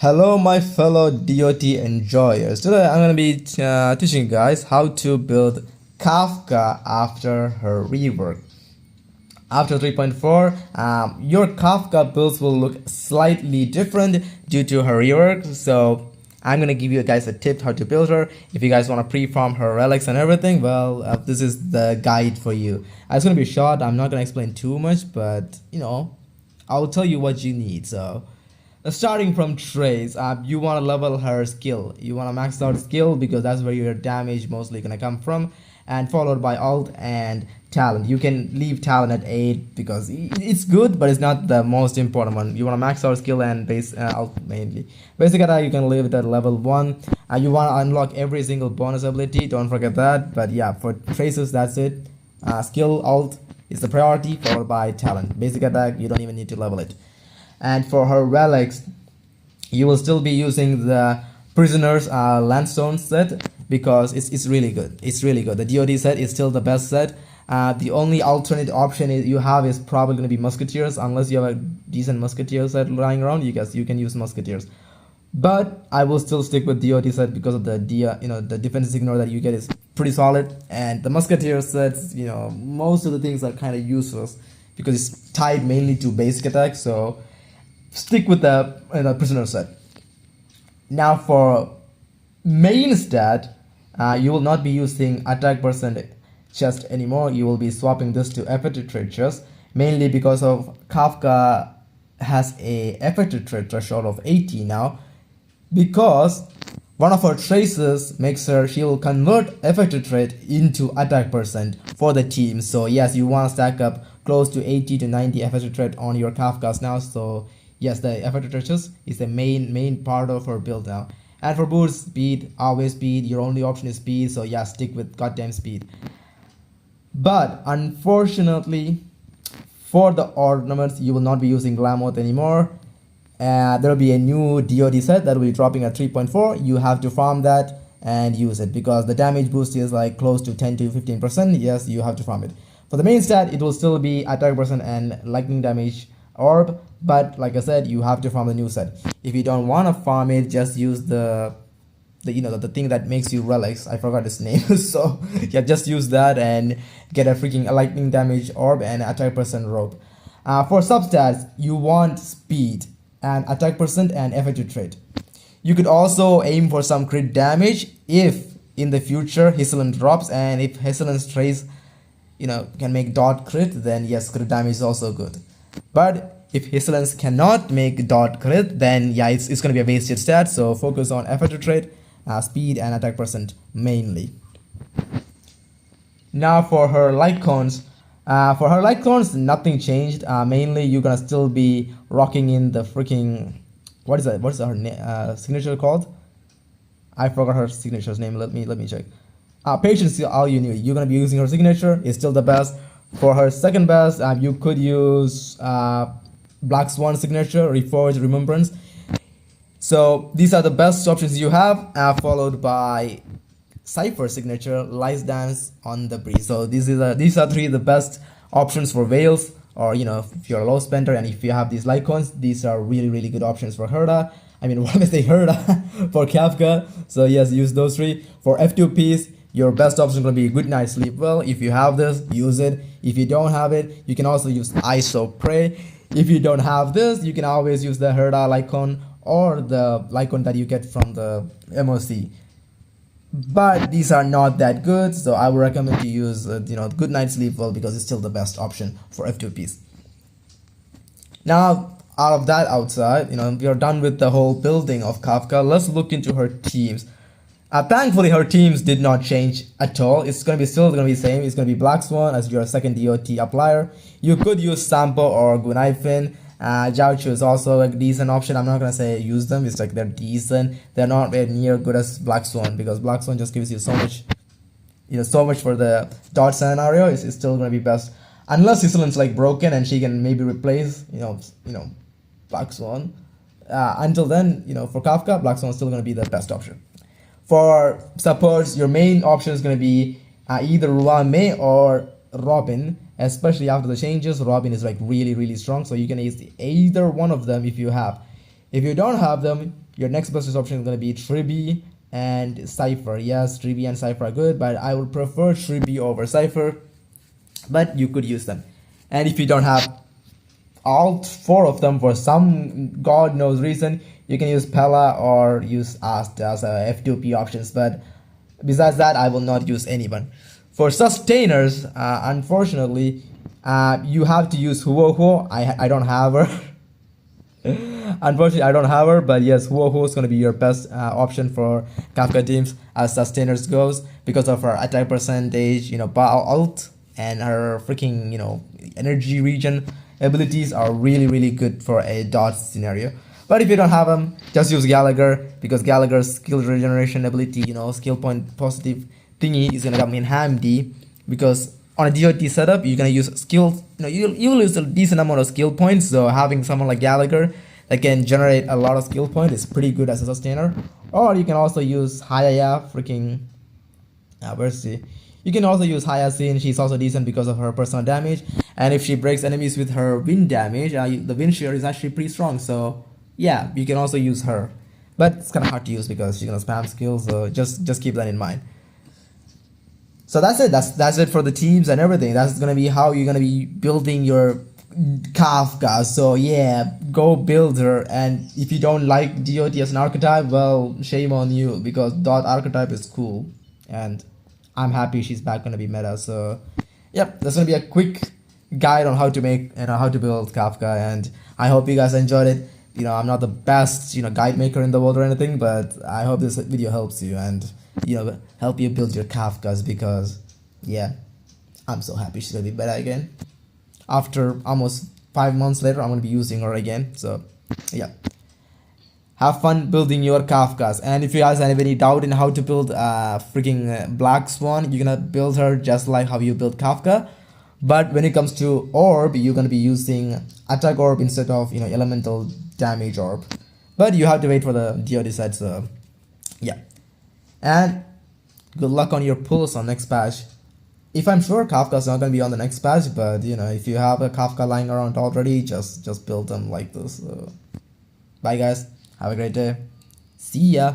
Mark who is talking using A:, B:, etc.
A: Hello, my fellow DOT enjoyers. Today I'm going to be teaching you guys how to build Kafka after her rework. After 3.4, your Kafka builds will look slightly different due to her rework. So I'm going to give you guys a tip how to build her. If you guys want to pre-farm her relics and everything, well, this is the guide for you. It's going to be short. I'm not going to explain too much, but I'll tell you what you need. So starting from traits, you want to level her skill. You want to max out skill because that's where your damage mostly gonna come from, and followed by alt and talent. You can leave talent at 8 because it's good, but it's not the most important one. You want to max out skill and base alt mainly. Basic attack you can leave it at level 1. You want to unlock every single bonus ability, don't forget that. But yeah, for traces that's it. Skill alt is the priority, followed by talent. Basic attack you don't even need to level it. And for her relics, you will still be using the Prisoner's Landstone set because it's really good. It's really good. The DoD set is still the best set. The only alternate option you have is probably going to be Musketeers. Unless you have a decent Musketeer set lying around, you can use Musketeers. But I will still stick with DoD set because of the the defense ignore that you get is pretty solid, and the Musketeer sets, most of the things are kind of useless because it's tied mainly to basic attack. So stick with the prisoner set. Now for main stat, you will not be using attack percent chest anymore. You will be swapping this to effective trait chest, mainly because of Kafka has a effective trait threshold of 80 now, because one of her traces makes her, she will convert effective trait into attack percent for the team. So yes, you want to stack up close to 80 to 90 effective trait on your Kafkas now. So yes, the effective traits is the main part of her build now. And for boost speed, always speed. Your only option is speed, so yeah, stick with goddamn speed. But unfortunately, for the ornaments, you will not be using Glamoth anymore. There will be a new DoD set that will be dropping at 3.4. You have to farm that and use it because the damage boost is like close to 10 to 15%. Yes, you have to farm it. For the main stat, it will still be attack percent and lightning damage orb, but like I said, you have to farm the new set. If you don't want to farm it, just use the thing that makes you relics. I forgot its name. So yeah, just use that and get a freaking lightning damage orb and attack percent rope. For substats, you want speed and attack percent and effective trait. You could also aim for some crit damage if in the future Hisselan drops, and if Hisselan's trace can make dot crit, then yes, crit damage is also good. But if Hisselans cannot make dot crit, then yeah, it's going to be a wasted stat. So focus on effective trait, speed and attack percent mainly. Now for her light cones, nothing changed. Mainly you're gonna still be rocking in the freaking, what is her signature called? I forgot her signature's name. Let me check. Patience is all you need. You're gonna be using her signature. It's still the best. For her second best, you could use Black Swan signature, Reforged Remembrance. So these are the best options you have, followed by Cypher signature, Lice Dance on the Breeze. So these are three of the best options for Veils, or if you're a low spender and if you have these Lycons, these are really good options for Herda. I mean, what if they Herda for Kafka? So yes, use those three. For F2Ps, your best option is going to be Good Night Sleep Well. If you have this, use it. If you don't have it, you can also use ISO Prey. If you don't have this, you can always use the Herda Lycon or the Lycon that you get from the MOC. But these are not that good, so I would recommend you use Good Night Sleep Well because it's still the best option for F2Ps. Now, out of that outside, we are done with the whole building of Kafka. Let's look into her teams. Thankfully, her teams did not change at all. It's still gonna be the same. It's gonna be Black Swan as your second DOT applier. You could use Sampo or Gunaifin. Jiaochu is also a decent option. I'm not gonna say use them. It's like they're decent. They're not near good as Black Swan because Black Swan just gives you so much, so much for the dot scenario. It's still gonna be best unless Hisselan's like broken and she can maybe replace Black Swan. Until then, for Kafka, Black Swan is still gonna be the best option. For supports, your main option is going to be either Ruame or Robin, especially after the changes. Robin is like really strong, so you can use either one of them if you have. If you don't have them, your next best option is going to be Triby and Cypher. Yes, Triby and Cypher are good, but I would prefer Triby over Cypher, but you could use them. And if you don't have all four of them for some god knows reason, you can use Pella or use Ast as F2P options, but besides that, I will not use anyone. For sustainers, unfortunately, you have to use Huohuo. I don't have her. Unfortunately, I don't have her, but yes, Huohuo is going to be your best option for Kafka teams as sustainers goes, because of her attack percentage, ult, and her freaking, energy regen abilities are really good for a dot scenario. But if you don't have them, just use Gallagher, because Gallagher's skill regeneration ability, skill point positive thingy is gonna come in handy, because on a DOT setup you're gonna use skills, you'll use a decent amount of skill points, so having someone like Gallagher that can generate a lot of skill points is pretty good as a sustainer. Or you can also use Hayaya, freaking where's she? You can also use Hyacinth. She's also decent because of her personal damage, and if she breaks enemies with her wind damage, the wind shear is actually pretty strong, so yeah, you can also use her. But it's kind of hard to use because she's gonna spam skills, so just keep that in mind. So that's it. That's it for the teams and everything. That's gonna be how you're gonna be building your Kafka. So yeah, go build her. And if you don't like DOT as an archetype, well, shame on you, because dot archetype is cool, and I'm happy she's back gonna be meta. So yep, that's gonna be a quick guide on how to make how to build Kafka, and I hope you guys enjoyed it. I'm not the best guide maker in the world or anything, but I hope this video helps you and help you build your Kafkas, because yeah, I'm so happy she's gonna be better again. After almost 5 months later, I'm gonna be using her again. So yeah, have fun building your Kafkas. And if you guys have any doubt in how to build freaking Black Swan, you're gonna build her just like how you build Kafka. But when it comes to orb, you're gonna be using attack orb instead of elemental damage orb. But you have to wait for the DOD set. So yeah, and good luck on your pulls on next patch. If I'm sure Kafka's not gonna be on the next patch, but if you have a Kafka lying around already, just build them like this. Bye guys, have a great day, see ya.